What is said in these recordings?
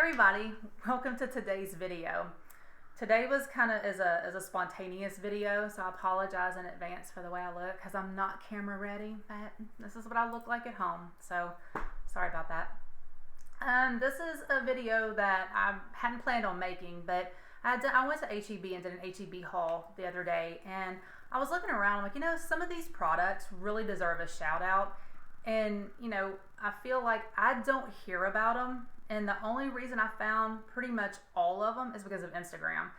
everybody, welcome to today's video. Today was kind of is a spontaneous video, so I apologize in advance for the way I look because I'm not camera ready, but this is what I look like at home, so sorry about that. This is a video that I hadn't planned on making, but I went to H-E-B and did an H-E-B haul the other day, and I was looking around, I'm like, some of these products really deserve a shout out, and I feel like I don't hear about them. And the only reason I found pretty much all of them is because of Instagram.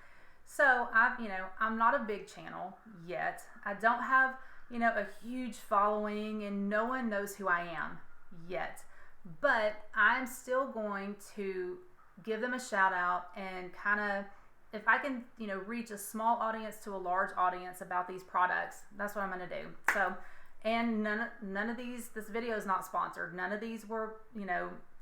So I'm not a big channel yet. I don't have, a huge following and no one knows who I am yet. But I'm still going to give them a shout out and kind of, if I can, reach a small audience to a large audience about these products, that's what I'm going to do. So, and none of these, this video is not sponsored. None of these were,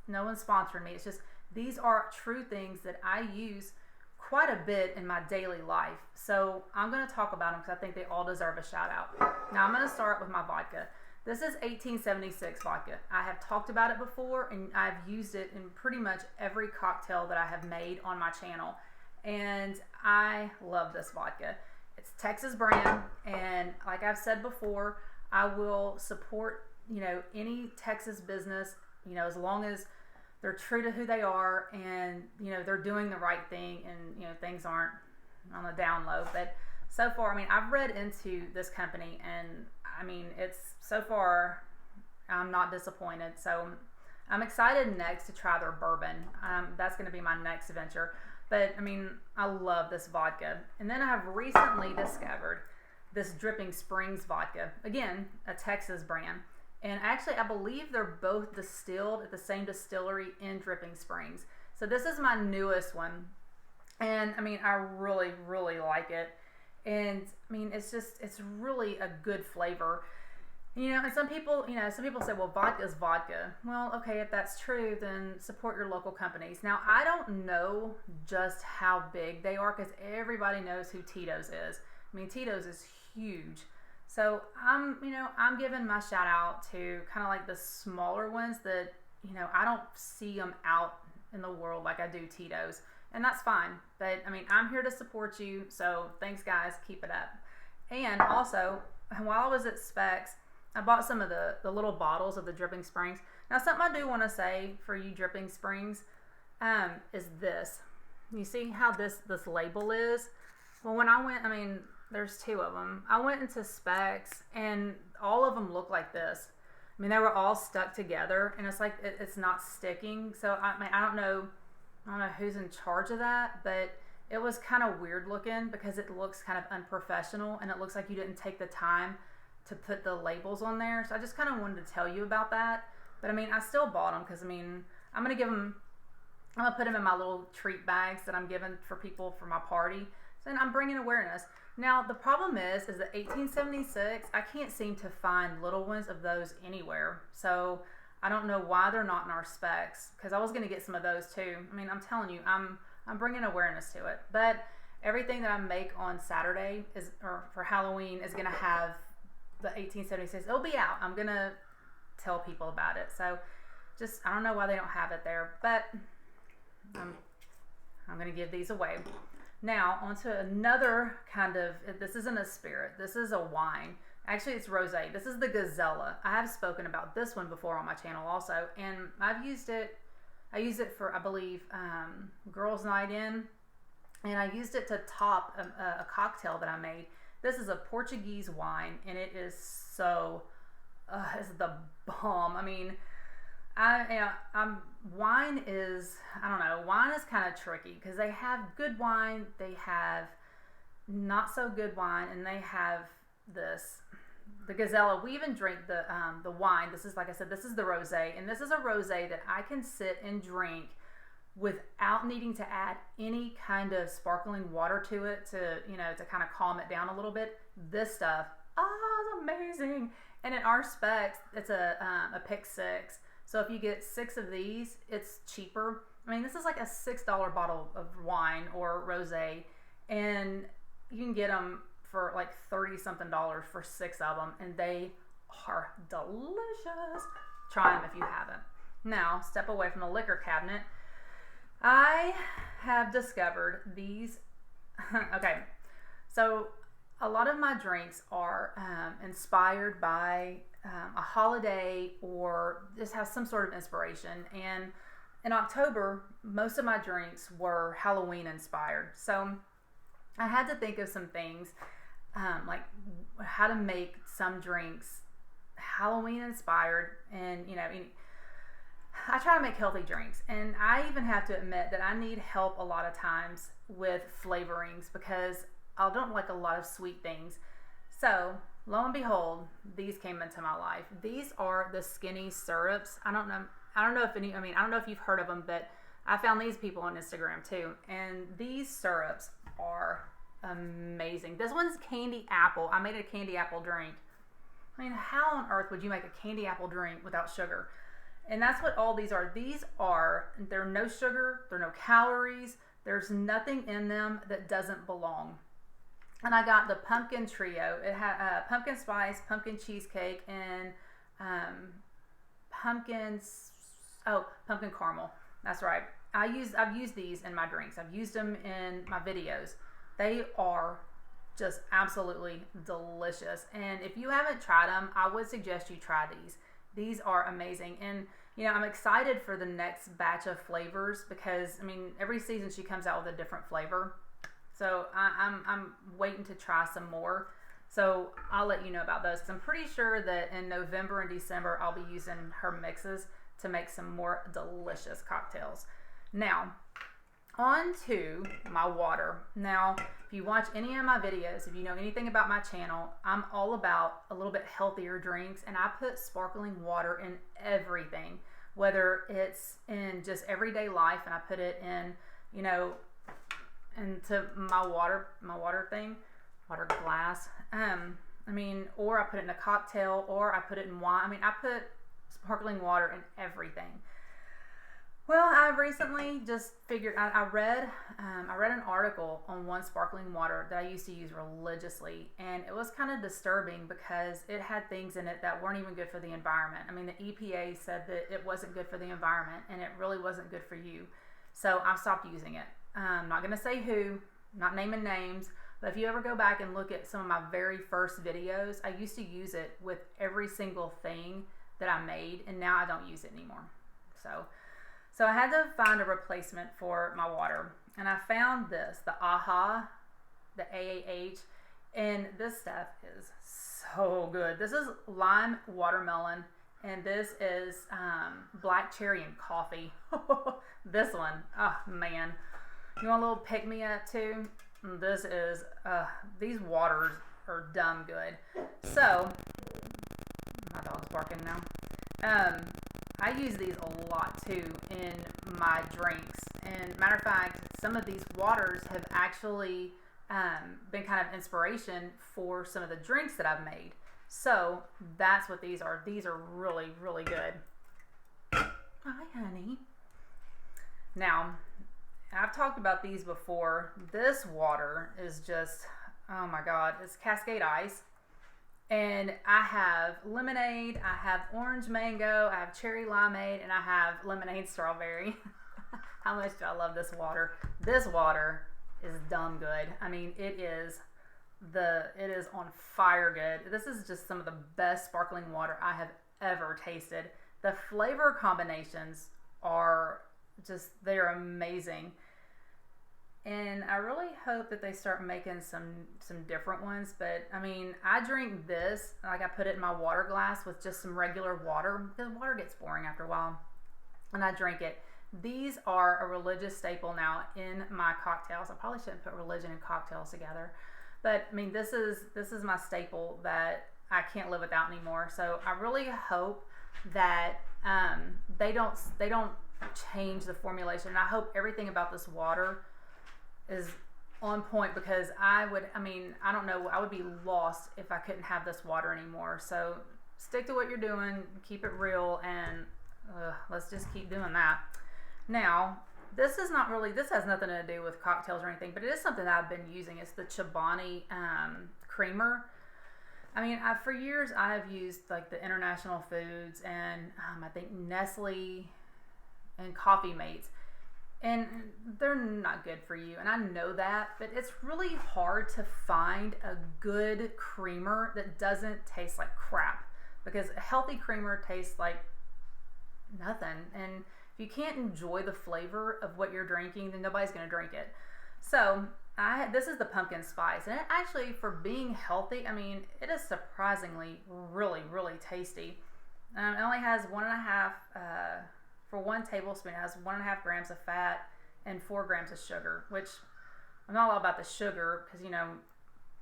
no one's sponsoring me. It's just these are true things that I use quite a bit in my daily life. So I'm going to talk about them because I think they all deserve a shout out. Now I'm going to start with my vodka. This is 1876 vodka. I have talked about it before and I've used it in pretty much every cocktail that I have made on my channel. And I love this vodka. It's Texas brand, and like I've said before, I will support any Texas business as long as they're true to who they are and they're doing the right thing and things aren't on the down low. But so far, I've read into this company and it's so far I'm not disappointed. So I'm excited next to try their bourbon. That's going to be my next venture. But I love this vodka. And then I have recently discovered this Dripping Springs vodka, again a Texas brand. And actually, I believe they're both distilled at the same distillery in Dripping Springs. So this is my newest one. And I really, really like it. And it's really a good flavor. And some people say, well, vodka is vodka. Well, okay, if that's true, then support your local companies. Now, I don't know just how big they are because everybody knows who Tito's is. Tito's is huge. So I'm giving my shout out to kind of like the smaller ones that, I don't see them out in the world like I do Tito's, and that's fine. But I'm here to support you. So thanks guys. Keep it up. And also while I was at Specs, I bought some of the little bottles of the Dripping Springs. Now something I do want to say for you Dripping Springs, is this. You see how this label is? Well, when I went, there's two of them. I went into Specs and all of them look like this. They were all stuck together and it's like it's not sticking. So I don't know who's in charge of that, but it was kind of weird looking because it looks kind of unprofessional and it looks like you didn't take the time to put the labels on there. So I just kind of wanted to tell you about that. But I still bought them because I'm gonna put them in my little treat bags that I'm giving for people for my party. So I'm bringing awareness. Now, the problem is that 1876, I can't seem to find little ones of those anywhere. So I don't know why they're not in our Specs because I was going to get some of those too. I'm telling you, I'm bringing awareness to it. But everything that I make on Saturday or for Halloween is going to have the 1876. It'll be out. I'm going to tell people about it. So I don't know why they don't have it there, but I'm going to give these away. Now, onto another kind of, this isn't a spirit, this is a wine. Actually, it's rosé. This is the Gazella. I have spoken about this one before on my channel also, and I used it for, I believe, Girls Night In, and I used it to top a cocktail that I made. This is a Portuguese wine, and it is so, it's the bomb. Wine is, I don't know, wine is kind of tricky because they have good wine, they have not so good wine, and they have the Gazella. We even drink the wine. This is, like I said, this is the rosé, and this is a rosé that I can sit and drink without needing to add any kind of sparkling water to it to kind of calm it down a little bit. This stuff, it's amazing. And in our Specs, it's a pick 6. So if you get 6 of these, it's cheaper. This is like a $6 bottle of wine or rosé, and you can get them for like $30-something for 6 of them, and they are delicious. Try them if you haven't. Now, step away from the liquor cabinet. I have discovered these. Okay, so a lot of my drinks are inspired by a holiday or just have some sort of inspiration. And in October, most of my drinks were Halloween inspired. So I had to think of some things like how to make some drinks Halloween inspired. And, I try to make healthy drinks. And I even have to admit that I need help a lot of times with flavorings because I don't like a lot of sweet things. So, lo and behold, these came into my life. These are the skinny syrups. I don't know if I don't know if you've heard of them, but I found these people on Instagram too. And these syrups are amazing. This one's candy apple. I made a candy apple drink. I mean, how on earth would you make a candy apple drink without sugar? And that's what all these are. They're no sugar, they're no calories, there's nothing in them that doesn't belong. And I got the pumpkin trio. It had pumpkin spice, pumpkin cheesecake, and pumpkin caramel. That's right. I've used these in my drinks. I've used them in my videos. They are just absolutely delicious. And if you haven't tried them, I would suggest you try these. These are amazing. And, I'm excited for the next batch of flavors because, every season she comes out with a different flavor. So I'm waiting to try some more. So I'll let you know about those because I'm pretty sure that in November and December, I'll be using her mixes to make some more delicious cocktails. Now, on to my water. Now, if you watch any of my videos, if you know anything about my channel, I'm all about a little bit healthier drinks, and I put sparkling water in everything, whether it's in just everyday life, and I put it in, into my water glass. Or I put it in a cocktail, or I put it in wine. I put sparkling water in everything. Well, I recently just figured I read an article on one sparkling water that I used to use religiously, and it was kind of disturbing because it had things in it that weren't even good for the environment. The EPA said that it wasn't good for the environment, and it really wasn't good for you. So I stopped using it. I'm not going to say who, not naming names, but if you ever go back and look at some of my very first videos, I used to use it with every single thing that I made, and now I don't use it anymore. So I had to find a replacement for my water, and I found this, the AHA, the AAH, and this stuff is so good. This is lime watermelon, and this is black cherry and coffee. This one, oh man. You want a little pick-me-up too? This is, these waters are dumb good. So, my dog's barking now. I use these a lot too in my drinks. And matter of fact, some of these waters have actually been kind of inspiration for some of the drinks that I've made. So that's what these are. These are really, really good. Hi, honey. Now, I've talked about these before. This water is just, oh my God, it's Cascade ice. And I have lemonade, I have orange mango, I have cherry limeade, and I have lemonade strawberry. How much do I love this water? This water is dumb good. It is on fire good. This is just some of the best sparkling water I have ever tasted. The flavor combinations are just, they're amazing. And I really hope that they start making some different ones. But I drink this, like I put it in my water glass with just some regular water. The water gets boring after a while, and I drink it. These are a religious staple now in my cocktails. I probably shouldn't put religion and cocktails together, but this is my staple that I can't live without anymore. So I really hope that they don't change the formulation. And I hope everything about this water is on point, because I don't know, I would be lost if I couldn't have this water anymore. So stick to what you're doing, keep it real, and let's just keep doing that. Now, this has nothing to do with cocktails or anything, but it is something that I've been using. It's the Chobani creamer. For years I have used like the International Foods and I think Nestle and Coffee Mates. And they're not good for you, and I know that, but it's really hard to find a good creamer that doesn't taste like crap, because a healthy creamer tastes like nothing, and if you can't enjoy the flavor of what you're drinking, then nobody's going to drink it. So this is the pumpkin spice, and it actually, for being healthy, I mean, it is surprisingly really, really tasty. It only has 1.5 for 1 tablespoon, it has 1.5 grams of fat and 4 grams of sugar, which I'm not all about the sugar because, you know,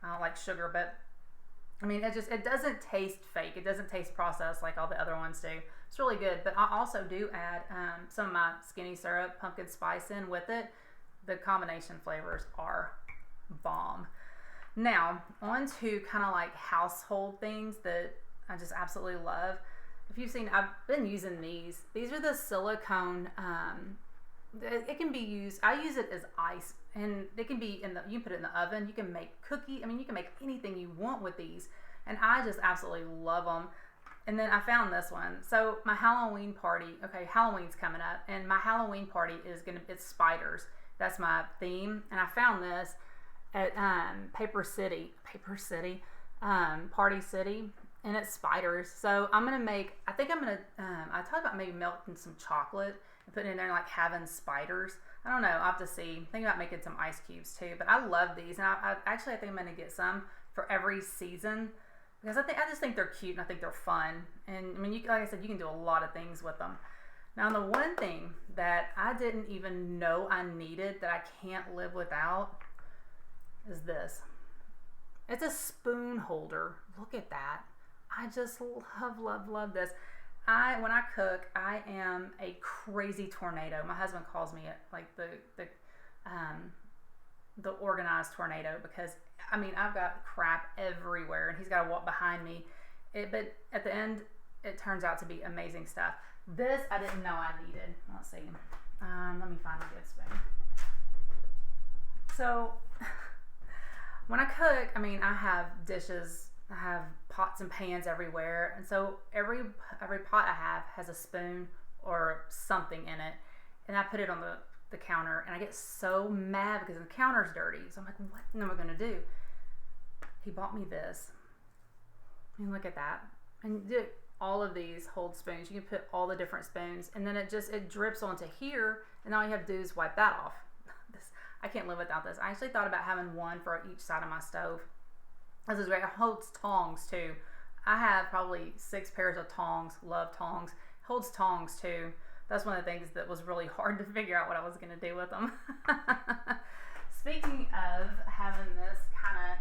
I don't like sugar, but I mean, it doesn't taste fake. It doesn't taste processed like all the other ones do. It's really good, but I also do add some of my skinny syrup, pumpkin spice in with it. The combination flavors are bomb. Now, on to kind of like household things that I just absolutely love. If you've seen, I've been using these. These are the silicone, it can be used, I use it as ice, and it can be you can put it in the oven, you can make cookie, I mean, you can make anything you want with these, and I just absolutely love them. And then I found this one. So my Halloween party, okay, Halloween's coming up, and my Halloween party it's spiders. That's my theme, and I found this at Party City, and it's spiders. So I'm gonna make, I talked about maybe melting some chocolate and putting it in there and like having spiders. I don't know, I'll have to see. I'm thinking about making some ice cubes too, but I love these, and I think I'm gonna get some for every season, because I just think they're cute and I think they're fun. And I mean, like I said, you can do a lot of things with them. Now, the one thing that I didn't even know I needed that I can't live without is this. It's a spoon holder. Look at that. I just love this. When I cook, I am a crazy tornado. My husband calls me like the organized tornado, because I mean, I've got crap everywhere and he's got to walk behind me. But at the end, it turns out to be amazing stuff. This I didn't know I needed. Let's see. Let me find a good spoon. So when I cook, I mean, I have dishes, I have pots and pans everywhere, and so every pot I have has a spoon or something in it, and I put it on the counter, and I get so mad because the counter's dirty. So I'm like, what am I gonna do? He bought me this. I mean, look at that. And all of these hold spoons. You can put all the different spoons, and then it drips onto here, and all you have to do is wipe that off. I can't live without this. I actually thought about having one for each side of my stove. This is great. It holds tongs too. I have probably 6 pairs of tongs. Love tongs. It holds tongs too. That's one of the things that was really hard to figure out what I was going to do with them. Speaking of having this kind of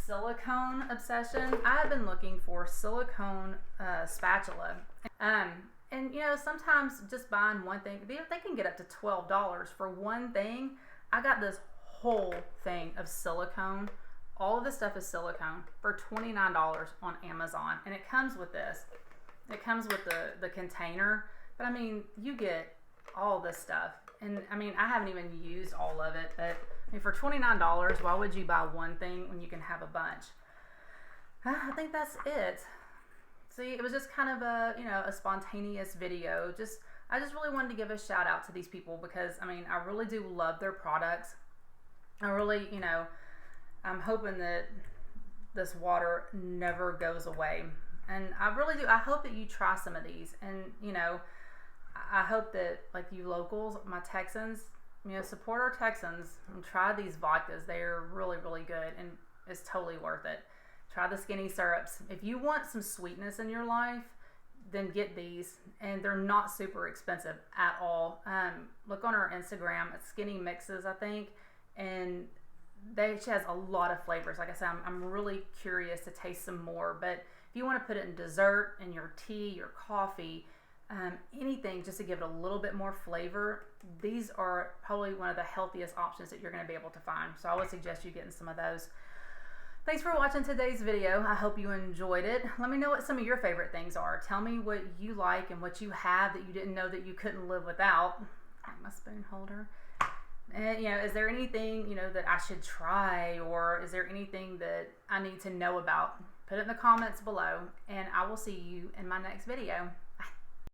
silicone obsession, I have been looking for silicone spatula. And you know, sometimes just buying one thing, they can get up to $12 for one thing. I got this whole thing of silicone. All of this stuff is silicone for $29 on Amazon, and it comes with this. It comes with the container, but I mean, you get all this stuff, and I mean, I haven't even used all of it, but I mean, for $29, why would you buy one thing when you can have a bunch? I think that's it. See, it was just kind of a spontaneous video. I just really wanted to give a shout out to these people, because I mean, I really do love their products. I really, I'm hoping that this water never goes away. And I really do. I hope that you try some of these. And, I hope that, like, you locals, my Texans, support our Texans and try these vodkas. They're really, really good, and it's totally worth it. Try the skinny syrups. If you want some sweetness in your life, then get these. And they're not super expensive at all. Look on our Instagram. It's Skinny Mixes, I think. And she has a lot of flavors. Like I said, I'm really curious to taste some more. But if you want to put it in dessert, in your tea, your coffee, anything just to give it a little bit more flavor, these are probably one of the healthiest options that you're going to be able to find. So I would suggest you getting some of those. Thanks for watching today's video. I hope you enjoyed it. Let me know what some of your favorite things are. Tell me what you like and what you have that you didn't know that you couldn't live without. Like my spoon holder. And, is there anything, that I should try, or is there anything that I need to know about? Put it in the comments below, and I will see you in my next video.